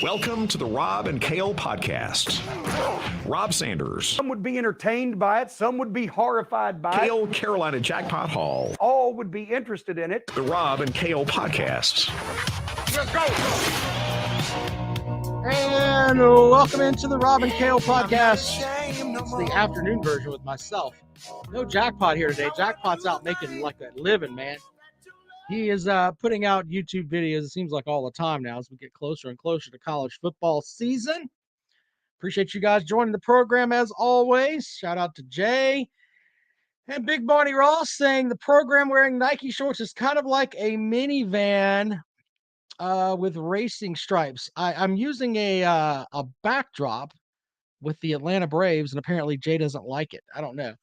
Welcome to the Rob and Kale podcast. Rob Sanders. Some would be entertained by it. Some would be horrified by Kale Carolina Jackpot Hall. All would be interested in it. The Rob and Kale podcast. Let's go. And welcome into the Rob and Kale podcast. It's the afternoon version with myself. No Jackpot here today. Jackpot's out making like a living, man. He is putting out YouTube videos, it seems like all the time now as we get closer and closer to college football season. Appreciate you guys joining the program as always. Shout out to Jay. And Big Barney Ross saying the program wearing Nike shorts is kind of like a minivan with racing stripes. I'm using a backdrop with the Atlanta Braves, and apparently Jay doesn't like it. I don't know.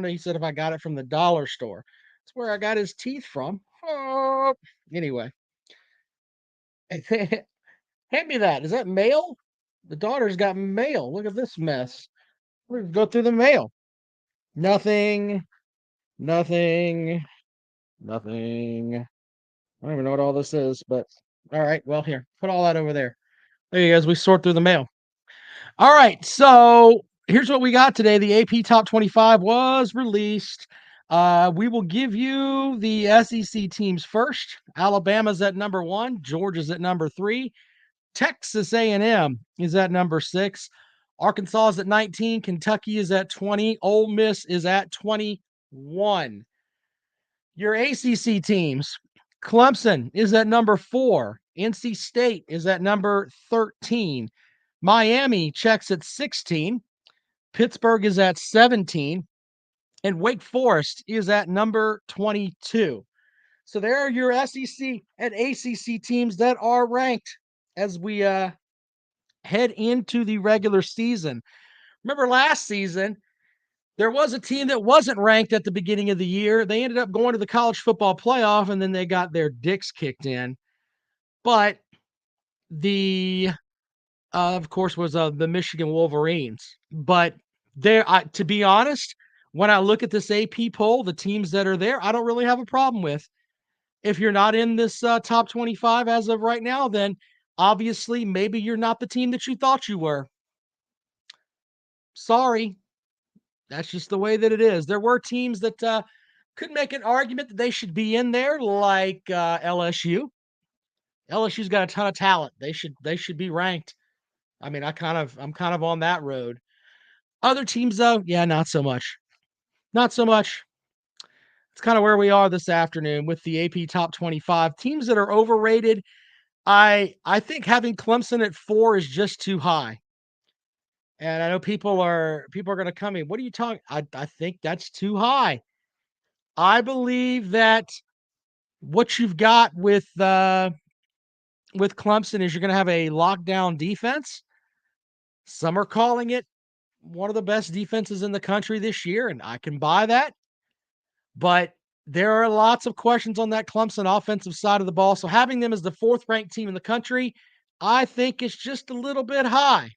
He said if I got it from the dollar store. That's where I got his teeth from. Oh, anyway. Hand me that. Is that mail? The daughter's got mail. Look at this mess. We're going to go through the mail. Nothing. I don't even know what all this is, but all right. Well, here, put all that over there. There you go. As we sort through the mail. All right. So here's what we got today. The AP Top 25 was released. We will give you the SEC teams first. Alabama's at number 1. Georgia's at number 3. Texas A&M is at number 6. Arkansas is at 19. Kentucky is at 20. Ole Miss is at 21. Your ACC teams. Clemson is at number 4. NC State is at number 13. Miami checks at 16. Pittsburgh is at 17. And Wake Forest is at number 22. So there are your SEC and ACC teams that are ranked as we head into the regular season. Remember last season, there was a team that wasn't ranked at the beginning of the year. They ended up going to the college football playoff, and then they got their dicks kicked in. But of course, was the Michigan Wolverines. But to be honest, when I look at this AP poll, the teams that are there, I don't really have a problem with. If you're not in this top 25 as of right now, then obviously maybe you're not the team that you thought you were. Sorry. That's just the way that it is. There were teams that could make an argument that they should be in there, like LSU. LSU's got a ton of talent. They should be ranked. I mean, I'm kind of on that road. Other teams, though, yeah, not so much. Not so much. It's kind of where we are this afternoon with the AP Top 25. Teams that are overrated, I think having Clemson at 4 is just too high. And I know people are going to come in. What are you talking? I think that's too high. I believe that what you've got with Clemson is you're going to have a lockdown defense. Some are calling it one of the best defenses in the country this year, and I can buy that. But there are lots of questions on that Clemson offensive side of the ball. So having them as the 4th ranked team in the country, I think is just a little bit high.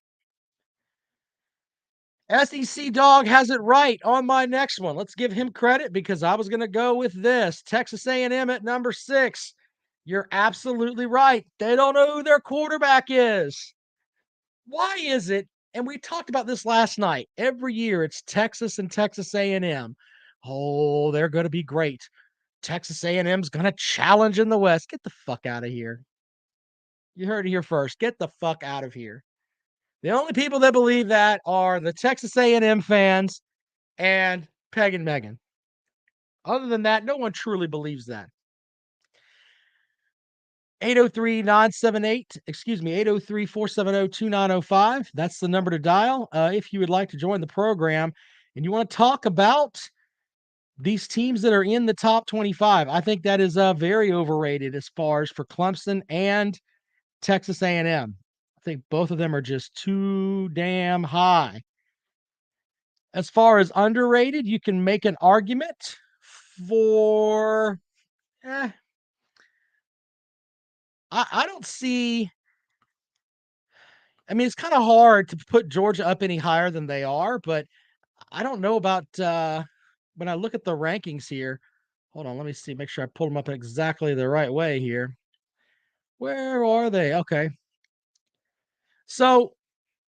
SEC Dog has it right on my next one. Let's give him credit because I was going to go with this. Texas A&M at number 6. You're absolutely right. They don't know who their quarterback is. Why is it? And we talked about this last night. Every year it's Texas and Texas A&M. Oh, they're going to be great. Texas A&M's going to challenge in the West. Get the fuck out of here. You heard it here first. Get the fuck out of here. The only people that believe that are the Texas A&M fans and Peg and Megan. Other than that, no one truly believes that. 803-470-2905. That's the number to dial if you would like to join the program and you want to talk about these teams that are in the top 25. I think that is very overrated as far as for Clemson and Texas A&M. I think both of them are just too damn high. As far as underrated, you can make an argument for I don't see. I mean, it's kind of hard to put Georgia up any higher than they are, but I don't know about when I look at the rankings here. Hold on, let me see. Make sure I pull them up exactly the right way here. Where are they? Okay. So,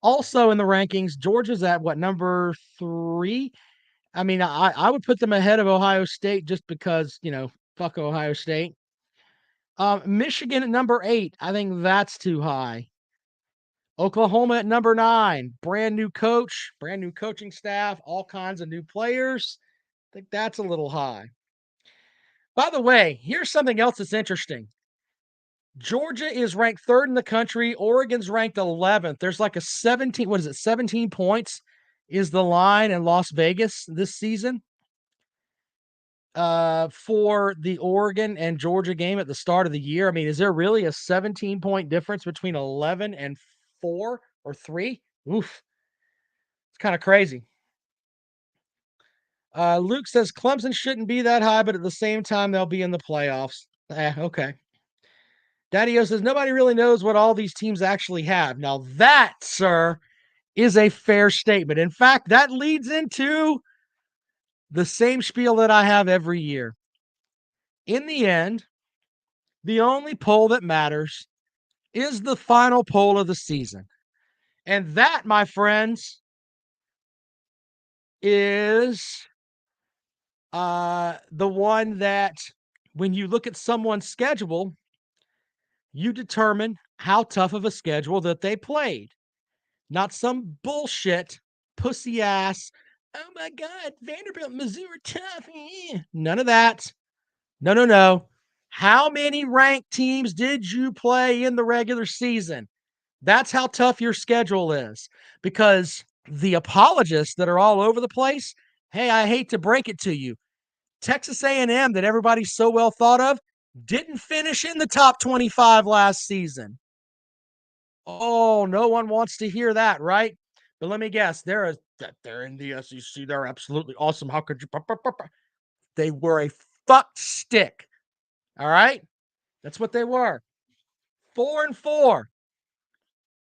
also in the rankings, Georgia's at what, number 3? I mean, I would put them ahead of Ohio State just because, fuck Ohio State. Michigan at number 8. I think that's too high. Oklahoma at number 9. Brand new coach, brand new coaching staff, all kinds of new players. I think that's a little high. By the way, here's something else that's interesting. Georgia is ranked 3rd in the country. Oregon's ranked 11th. There's like a 17 points is the line in Las Vegas this season for the Oregon and Georgia game at the start of the year. I mean, is there really a 17-point difference between 11 and 4 or 3? Oof. It's kind of crazy. Luke says Clemson shouldn't be that high, but at the same time, they'll be in the playoffs. Okay. Daddy-O says nobody really knows what all these teams actually have. Now that, sir, is a fair statement. In fact, that leads into the same spiel that I have every year. In the end, the only poll that matters is the final poll of the season. And that, my friends, is the one that when you look at someone's schedule, you determine how tough of a schedule that they played. Not some bullshit, pussy ass, oh my God, Vanderbilt, Missouri, tough. None of that. No. How many ranked teams did you play in the regular season? That's how tough your schedule is. Because the apologists that are all over the place, hey, I hate to break it to you, Texas A&M that everybody so well thought of didn't finish in the top 25 last season. Oh, no one wants to hear that, right? But let me guess, they're in the SEC. They're absolutely awesome. How could you? They were a fucked stick. All right, that's what they were. 4-4.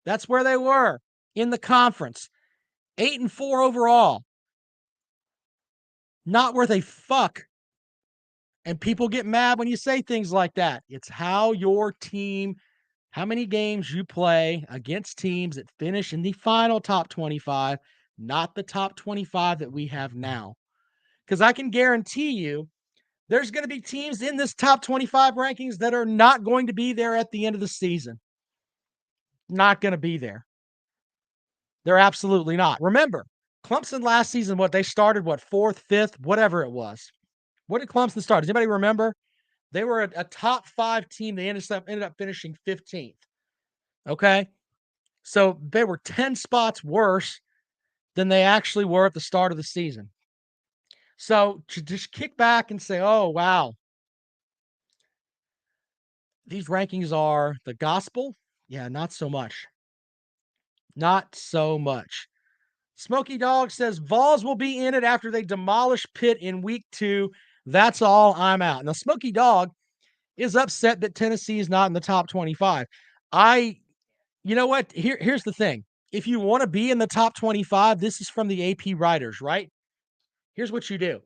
That's where they were in the conference. 8-4 overall. Not worth a fuck. And people get mad when you say things like that. It's how your team, how many games you play against teams that finish in the final top 25, not the top 25 that we have now. Because I can guarantee you there's going to be teams in this top 25 rankings that are not going to be there at the end of the season. Not going to be there. They're absolutely not. Remember, Clemson last season, they started, 4th, 5th, whatever it was. What did Clemson start? Does anybody remember? They were a top 5 team. They ended up finishing 15th. Okay. So they were 10 spots worse than they actually were at the start of the season. So to just kick back and say, oh, wow, these rankings are the gospel. Yeah, not so much. Not so much. Smoky Dog says Vols will be in it after they demolish Pitt in week 2. That's all. I'm out. Now, Smoky Dog is upset that Tennessee is not in the top 25. You know what? Here's the thing. If you want to be in the top 25, this is from the AP writers, right? Here's what you do.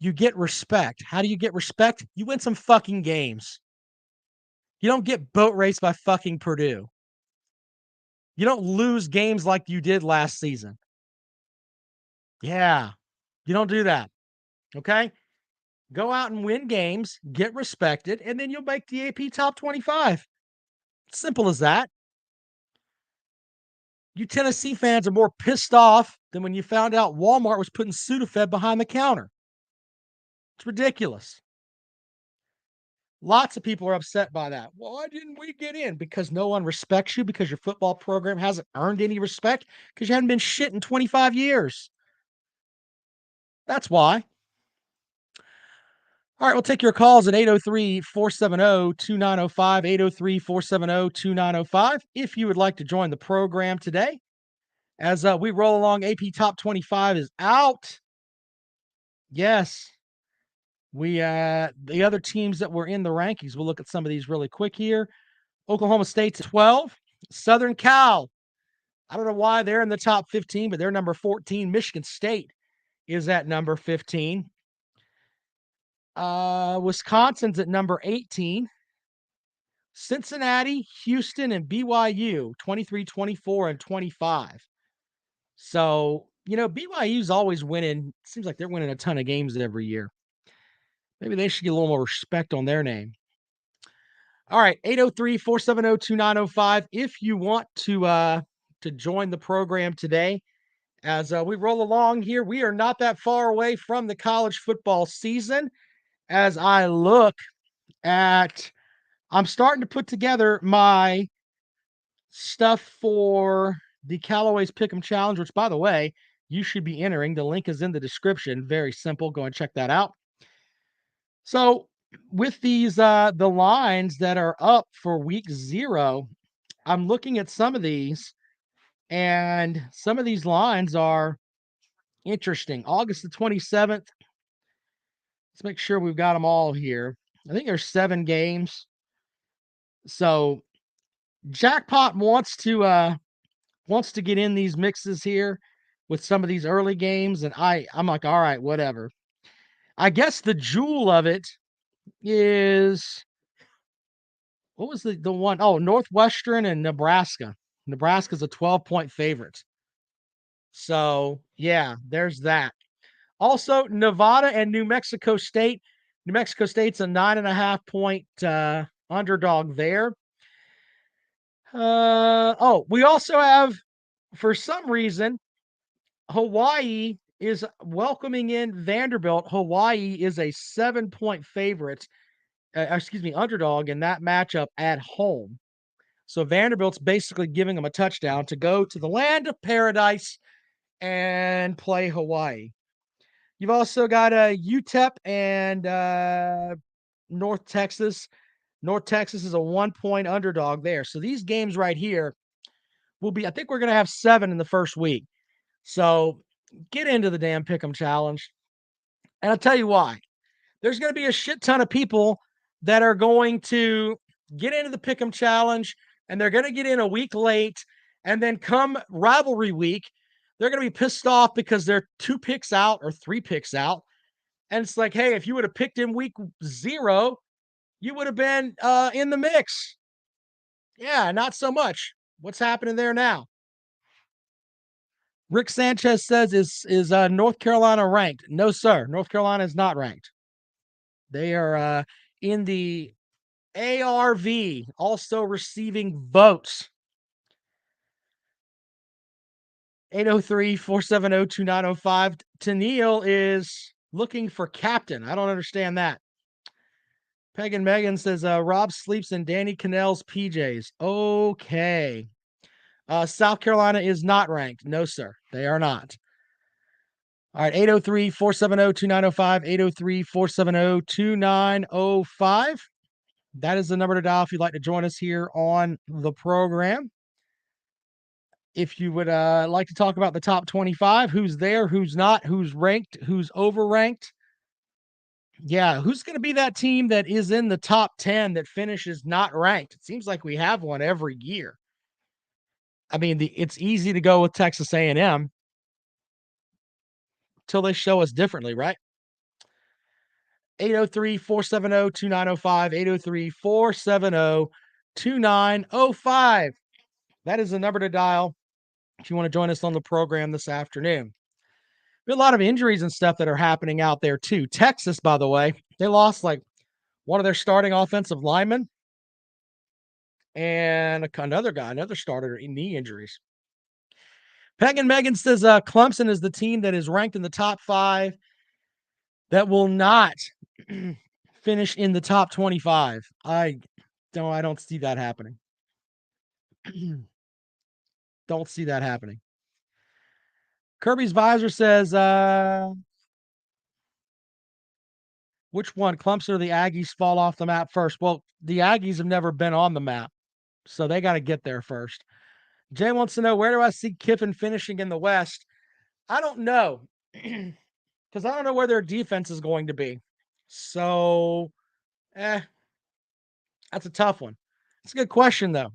You get respect. How do you get respect? You win some fucking games. You don't get boat raced by fucking Purdue. You don't lose games like you did last season. Yeah. You don't do that. Okay? Go out and win games, get respected, and then you'll make the AP top 25. Simple as that. You Tennessee fans are more pissed off than when you found out Walmart was putting Sudafed behind the counter. It's ridiculous. Lots of people are upset by that. Why didn't we get in? Because no one respects you, because your football program hasn't earned any respect, because you haven't been shit in 25 years. That's why. All right, we'll take your calls at 803-470-2905, 803-470-2905. If you would like to join the program today, as we roll along, AP Top 25 is out. Yes. The other teams that were in the rankings, we'll look at some of these really quick here. Oklahoma State's 12. Southern Cal, I don't know why they're in the top 15, but they're number 14. Michigan State is at number 15. Wisconsin's at number 18. Cincinnati, Houston, and BYU, 23, 24, and 25. So, BYU's always winning. Seems like they're winning a ton of games every year. Maybe they should get a little more respect on their name. All right, 803-470-2905. If you want to join the program today, as we roll along here, we are not that far away from the college football season. As I look at, I'm starting to put together my stuff for the Callaway's Pick'em Challenge, which, by the way, you should be entering. The link is in the description. Very simple. Go and check that out. So, with these the lines that are up for week 0, I'm looking at some of these, and some of these lines are interesting. August the 27th. Let's make sure we've got them all here. I think there's 7 games. So, Jackpot wants to get in these mixes here with some of these early games, and I'm like, all right, whatever. I guess the jewel of it is, what was the one? Oh, Northwestern and Nebraska. Nebraska's a 12-point favorite. So, yeah, there's that. Also, Nevada and New Mexico State. New Mexico State's a 9.5-point underdog there. We also have, for some reason, Hawaii is welcoming in Vanderbilt. Hawaii is a 7-point favorite, underdog in that matchup at home. So Vanderbilt's basically giving them a touchdown to go to the land of paradise and play Hawaii. You've also got UTEP and North Texas. North Texas is a 1-point underdog there. So these games right here will be, I think we're going to have 7 in the first week. So get into the damn Pick'em Challenge. And I'll tell you why. There's going to be a shit ton of people that are going to get into the Pick'em Challenge, and they're going to get in a week late. And then come rivalry week, they're going to be pissed off because they're 2 picks out or 3 picks out. And it's like, hey, if you would have picked in week 0, you would have been in the mix. Yeah, not so much. What's happening there now? Rick Sanchez says, is North Carolina ranked? No, sir. North Carolina is not ranked. They are in the ARV, also receiving votes. 803-470-2905. Tennille is looking for captain. I don't understand that. Pagan Megan says, Rob sleeps in Danny Cannell's PJs. Okay. South Carolina is not ranked. No, sir. They are not. All right, 803-470-2905, 803-470-2905. That is the number to dial if you'd like to join us here on the program. If you would like to talk about the top 25, who's there, who's not, who's ranked, who's overranked. Yeah, who's going to be that team that is in the top 10 that finishes not ranked? It seems like we have one every year. I mean, it's easy to go with Texas A&M till they show us differently, right? 803-470-2905, 803-470-2905. That is the number to dial if you want to join us on the program this afternoon. There are a lot of injuries and stuff that are happening out there too. Texas, by the way, they lost like one of their starting offensive linemen and another starter in knee injuries. Peg and Megan says Clemson is the team that is ranked in the top 5 that will not finish in the top 25. I don't see that happening. Don't see that happening. Kirby's Visor says, which one, Clemson or the Aggies, fall off the map first? Well, the Aggies have never been on the map, so they got to get there first. Jay wants to know, where do I see Kiffin finishing in the West? I don't know, because I don't know where their defense is going to be. So, that's a tough one. It's a good question, though,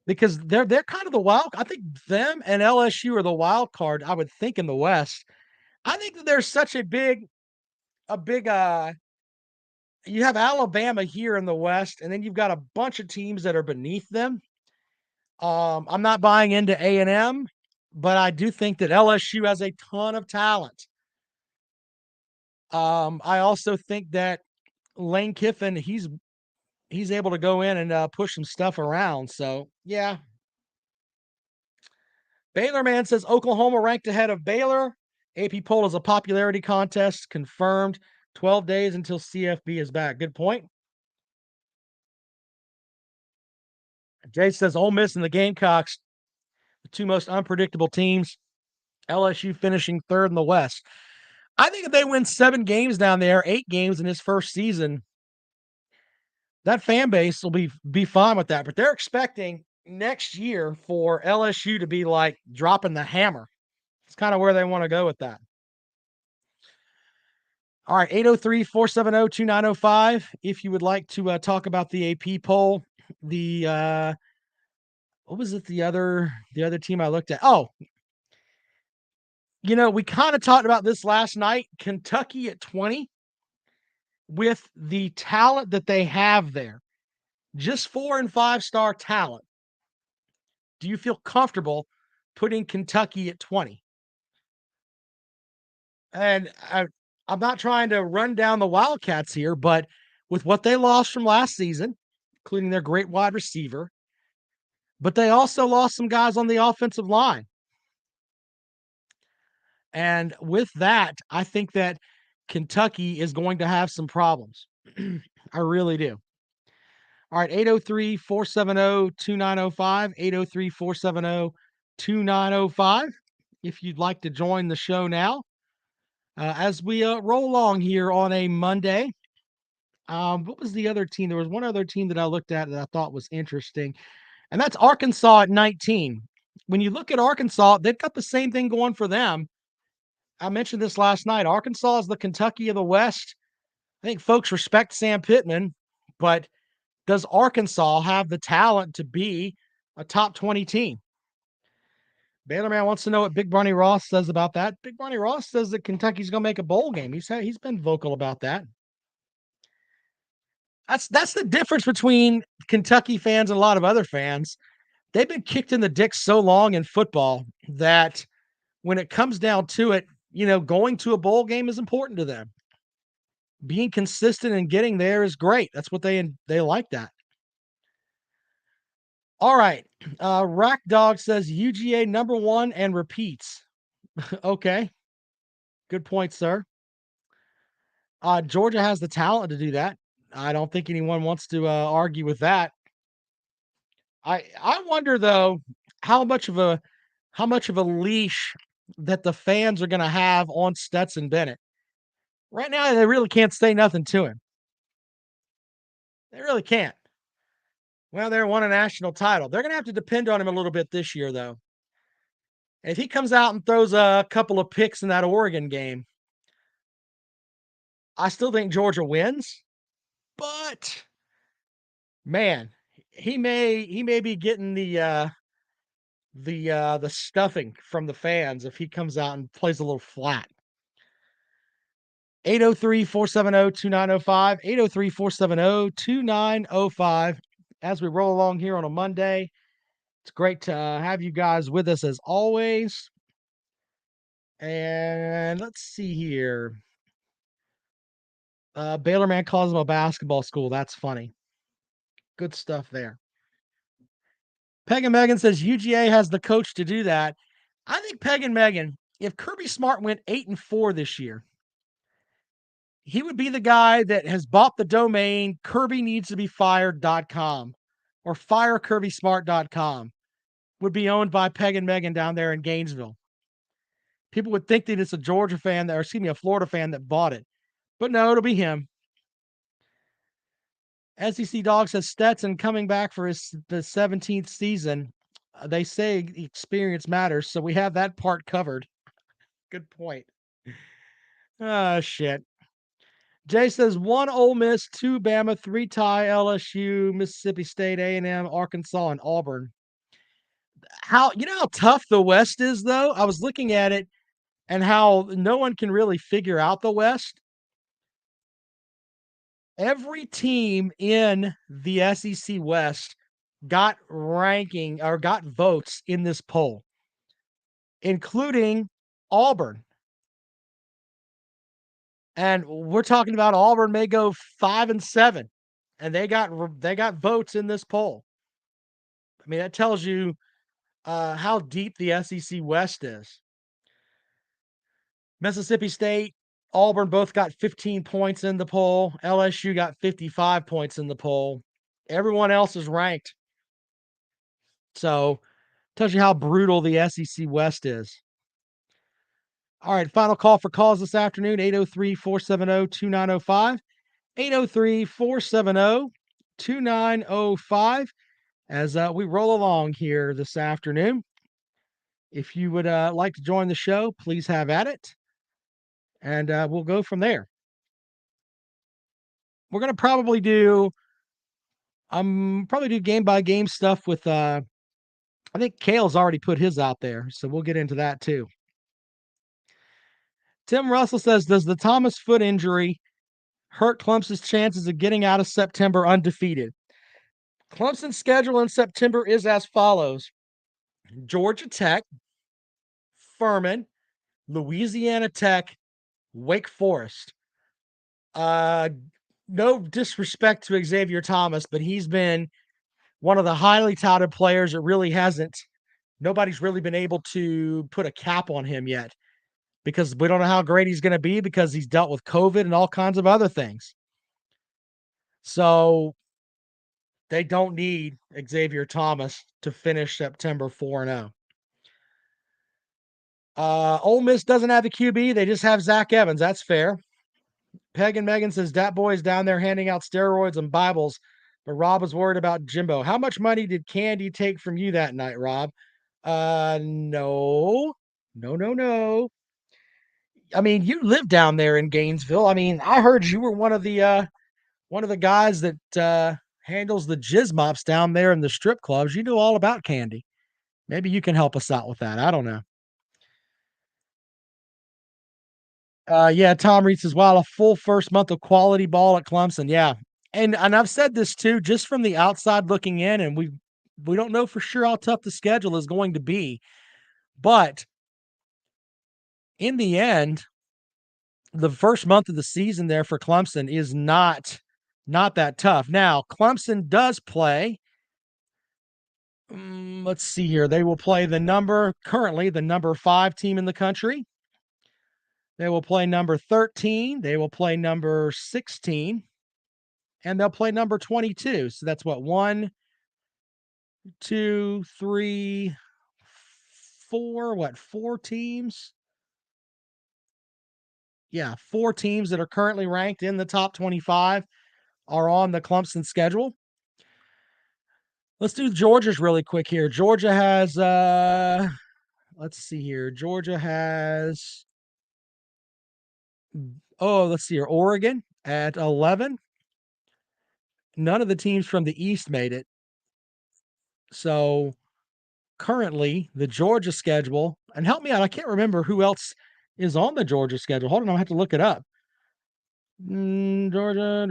because they're kind of the wild. I think them and LSU are the wild card, I would think, in the West. I think that there's such a big you have Alabama here in the West, and then you've got a bunch of teams that are beneath them. I'm not buying into A&M, but I do think that LSU has a ton of talent. I also think that Lane Kiffin, he's able to go in and push some stuff around. So yeah. Baylor Man says Oklahoma ranked ahead of Baylor. AP poll is a popularity contest confirmed. 12 days until CFB is back. Good point. Jay says Ole Miss and the Gamecocks, the two most unpredictable teams. LSU finishing third in the West. I think if they win 7 games down there, 8 games in his first season, that fan base will be fine with that. But they're expecting next year for LSU to be like dropping the hammer. It's kind of where they want to go with that. All right, 803-470-2905. If you would like to talk about the AP poll, the what was it? The other team I looked at. Oh, we kind of talked about this last night. Kentucky at 20, with the talent that they have there, just 4 and 5-star talent. Do you feel comfortable putting Kentucky at 20? And I'm not trying to run down the Wildcats here, but with what they lost from last season, including their great wide receiver, but they also lost some guys on the offensive line. And with that, I think that Kentucky is going to have some problems. I really do. All right, 803-470-2905, 803-470-2905. If you'd like to join the show now, as we roll along here on a Monday. What was the other team? There was one other team that I looked at that I thought was interesting, and that's Arkansas at 19. When you look at Arkansas, they've got the same thing going for them. I mentioned this last night. Arkansas is the Kentucky of the West. I think folks respect Sam Pittman, but does Arkansas have the talent to be a top 20 team? Baylor Man wants to know what Big Barney Ross says about that. Big Barney Ross says that Kentucky's going to make a bowl game. He's been vocal about that. That's the difference between Kentucky fans and a lot of other fans. They've been kicked in the dick so long in football that when it comes down to it, going to a bowl game is important to them. Being consistent and getting there is great. That's what they like that. All right. Rack Dog says UGA number 1 and repeats. Okay. Good point, sir. Georgia has the talent to do that. I don't think anyone wants to argue with that. I wonder though how much of a leash that the fans are going to have on Stetson Bennett. Right now, they really can't say nothing to him. They really can't. Well, they won a national title. They're going to have to depend on him a little bit this year, though. If he comes out and throws a couple of picks in that Oregon game, I still think Georgia wins. But man, he may be getting the stuffing from the fans if he comes out and plays a little flat. 803-470-2905, 803-470-2905. As we roll along here on a Monday, it's great to have you guys with us as always. And let's see here. Baylor Man calls him a basketball school. That's funny. Good stuff there. Peg and Megan says UGA has the coach to do that. I think Peg and Megan, if Kirby Smart went 8-4 this year, he would be the guy that has bought the domain kirbyneedstobefired.com or firekirbysmart.com. Would be owned by Peg and Megan down there in Gainesville. People would think that it's a Florida fan that bought it. But no, it'll be him. SEC Dog says Stetson coming back for the 17th season. They say experience matters, so we have that part covered. Good point. Ah, shit. Jay says 1 Ole Miss, 2 Bama, 3 tie LSU, Mississippi State, A&M, Arkansas, and Auburn. How tough the West is, though? I was looking at it and how no one can really figure out the West. every team in the SEC West got ranking or got votes in this poll, including Auburn. And we're talking about Auburn may go 5-7, and they got votes in this poll. I mean, that tells you how deep the SEC West is. Mississippi State, Auburn both got 15 points in the poll. LSU got 55 points in the poll. Everyone else is ranked. So, tells you how brutal the SEC West is. All right, final call for calls this afternoon, 803-470-2905. 803-470-2905 as we roll along here this afternoon. If you would like to join the show, please have at it. And we'll go from there. We're going to probably do game by game stuff with I think Kale's already put his out there, so we'll get into that too. Tim Russell says, does the Thomas foot injury hurt Clemson's chances of getting out of September undefeated? Clemson's schedule in September is as follows: Georgia Tech, Furman, Louisiana Tech, Wake Forest. No disrespect to Xavier Thomas, but he's been one of the highly touted players. Nobody's really been able to put a cap on him yet because we don't know how great he's going to be because he's dealt with COVID and all kinds of other things. So they don't need Xavier Thomas to finish September 4-0. Ole Miss doesn't have the QB. They just have Zach Evans. That's fair. Peg and Megan says, that boy is down there handing out steroids and Bibles, but Rob was worried about Jimbo. How much money did Candy take from you that night, Rob? No. I mean, you live down there in Gainesville. I mean, I heard you were one of the guys that handles the jizz mops down there in the strip clubs. You know all about Candy. Maybe you can help us out with that. I don't know. Yeah, Tom Reed says, wow, a full first month of quality ball at Clemson. Yeah. And I've said this too, just from the outside looking in, and we don't know for sure how tough the schedule is going to be. But in the end, the first month of the season there for Clemson is not that tough. Now, Clemson does play. Let's see here. They will play currently the number 5 team in the country. They will play number 13. They will play number 16. And they'll play number 22. So that's what, 1, 2, 3, 4, 4 teams? Yeah, 4 teams that are currently ranked in the top 25 are on the Clemson schedule. Let's do Georgia's really quick here. Georgia has, let's see here. Georgia has, let's see here. Oregon at 11. None of the teams from the East made it. So currently, the Georgia schedule, and help me out, I can't remember who else is on the Georgia schedule. Hold on, I'll have to look it up. Georgia.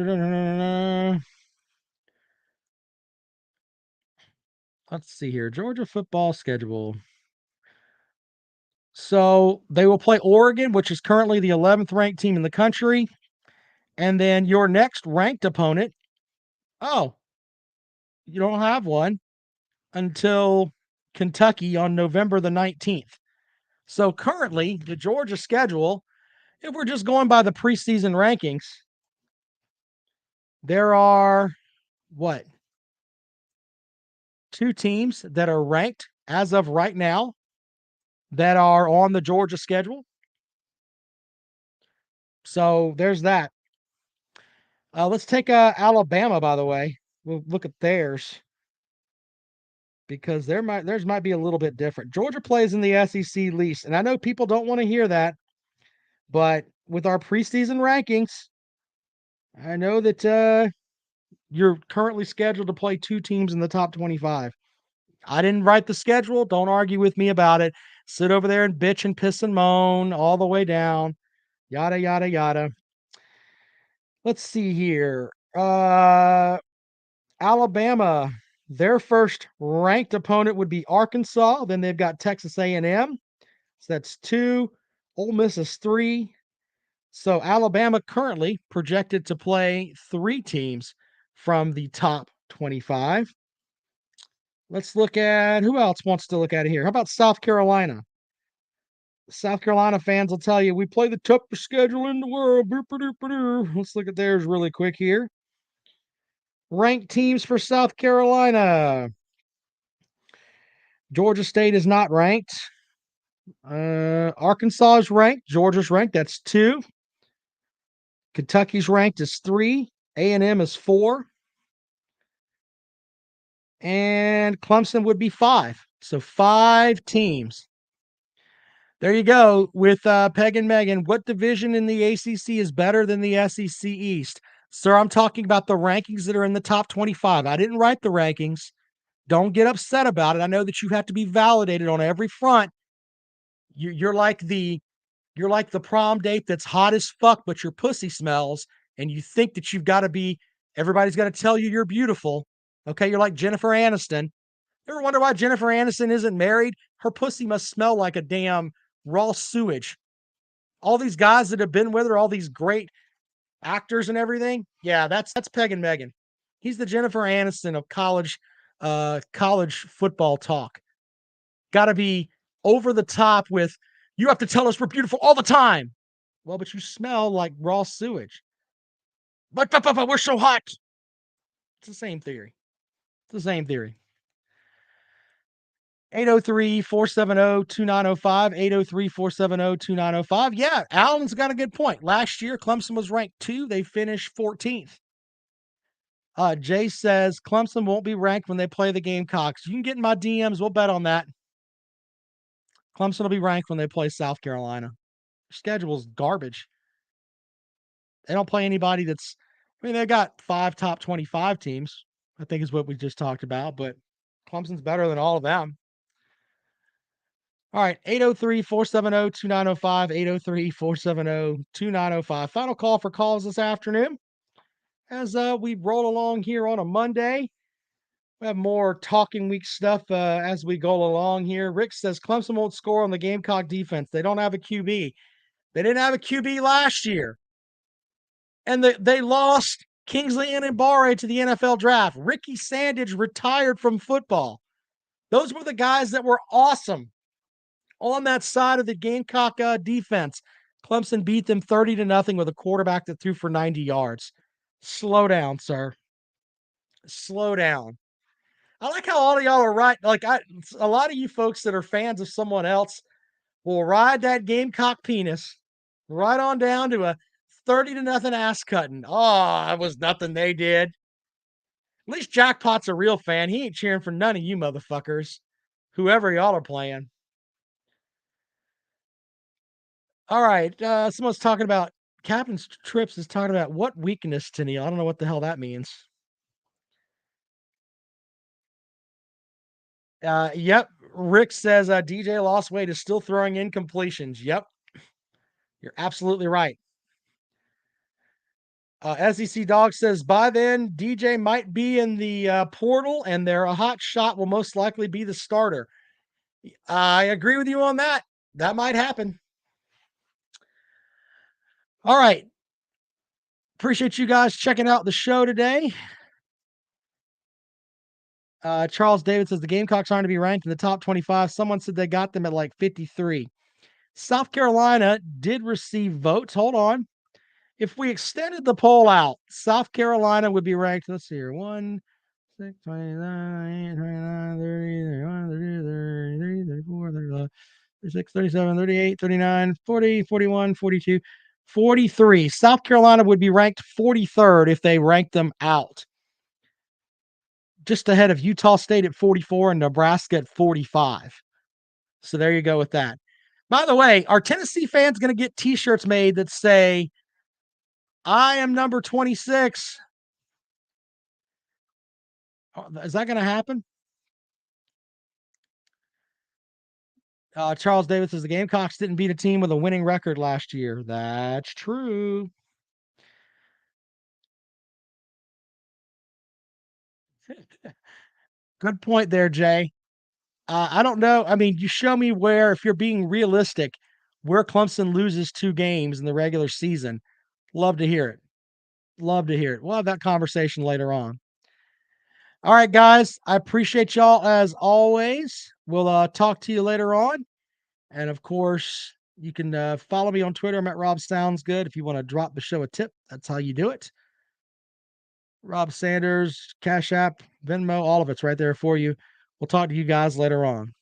Let's see here. Georgia football schedule. So they will play Oregon, which is currently the 11th ranked team in the country. And then your next ranked opponent, you don't have one until Kentucky on November the 19th. So currently, the Georgia schedule, if we're just going by the preseason rankings, there are, 2 teams that are ranked as of right now that are on the Georgia schedule. So there's that. Let's take Alabama, by the way. We'll look at theirs because theirs might be a little bit different. Georgia plays in the SEC least, and I know people don't want to hear that, but with our preseason rankings, I know that you're currently scheduled to play 2 teams in the top 25. I didn't write the schedule. Don't argue with me about it. Sit over there and bitch and piss and moan all the way down. Yada, yada, yada. Let's see here. Alabama, their first ranked opponent would be Arkansas. Then they've got Texas A&M. So that's 2. Ole Miss is 3. So Alabama currently projected to play 3 teams from the top 25. Let's look at who else wants to look at it here. How about South Carolina? South Carolina fans will tell you we play the toughest schedule in the world. Let's look at theirs really quick here. Ranked teams for South Carolina. Georgia State is not ranked. Arkansas is ranked. Georgia's ranked. That's 2. Kentucky's ranked as 3. A&M is 4. And Clemson would be 5. So 5 teams. There you go with Peg and Megan. What division in the ACC is better than the SEC East? Sir, I'm talking about the rankings that are in the top 25. I didn't write the rankings. Don't get upset about it. I know that you have to be validated on every front. You're like the prom date that's hot as fuck, but your pussy smells, and you think that you've got to be. Everybody's got to tell you you're beautiful. Okay, you're like Jennifer Aniston. You ever wonder why Jennifer Aniston isn't married? Her pussy must smell like a damn raw sewage. All these guys that have been with her, all these great actors and everything. Yeah, that's Peg and Megan. He's the Jennifer Aniston of college football talk. Got to be over the top with, you have to tell us we're beautiful all the time. Well, but you smell like raw sewage. But we're so hot. It's the same theory. It's the same theory. 803-470-2905, 803-470-2905. Yeah, Alan's got a good point. Last year, Clemson was ranked 2. They finished 14th. Jay says Clemson won't be ranked when they play the Gamecocks. You can get in my DMs. We'll bet on that. Clemson will be ranked when they play South Carolina. Their schedule's garbage. They don't play anybody that's, I mean, they've got 5 top 25 teams, I think is what we just talked about, but Clemson's better than all of them. All right, 803-470-2905, 803-470-2905. Final call for calls this afternoon. As we roll along here on a Monday, we have more talking week stuff as we go along here. Rick says Clemson won't score on the Gamecock defense. They don't have a QB. They didn't have a QB last year. And they lost Kingsley Enagbare to the NFL draft. Ricky Sandage retired from football. Those were the guys that were awesome on that side of the Gamecock defense. Clemson beat them 30-0 with a quarterback that threw for 90 yards. Slow down, sir. Slow down. I like how all of y'all are right. Like a lot of you folks that are fans of someone else will ride that Gamecock penis right on down to a 30-0 ass cutting. Oh, it was nothing they did. At least Jackpot's a real fan. He ain't cheering for none of you motherfuckers, whoever y'all are playing. All right. Someone's talking about Captain's Trips is talking about what weakness to Neil. I don't know what the hell that means. Yep. Rick says DJ lost weight is still throwing incompletions. Yep. You're absolutely right. SEC Dog says by then DJ might be in the portal and their hot shot will most likely be the starter. I agree with you on that. That might happen. All right. Appreciate you guys checking out the show today. Charles David says the Gamecocks aren't to be ranked in the top 25. Someone said they got them at like 53. South Carolina did receive votes. Hold on. If we extended the poll out, South Carolina would be ranked. Let's see here. 1, 6, 29, 29, 30, 31, 32, 33, 34, 35, 36, 37, 38, 39, 40, 41, 42, 43. South Carolina would be ranked 43rd if they ranked them out. Just ahead of Utah State at 44 and Nebraska at 45. So there you go with that. By the way, are Tennessee fans going to get t-shirts made that say, I am number 26? Is that going to happen? Charles Davis says the Gamecocks didn't beat a team with a winning record last year. That's true. Good point there, Jay. I don't know. I mean, you show me where, if you're being realistic, where Clemson loses 2 games in the regular season. Love to hear it. Love to hear it. We'll have that conversation later on. All right, guys. I appreciate y'all as always. We'll talk to you later on. And of course, you can follow me on Twitter. I'm at Rob Sounds Good. If you want to drop the show a tip, that's how you do it. Rob Sanders, Cash App, Venmo, all of it's right there for you. We'll talk to you guys later on.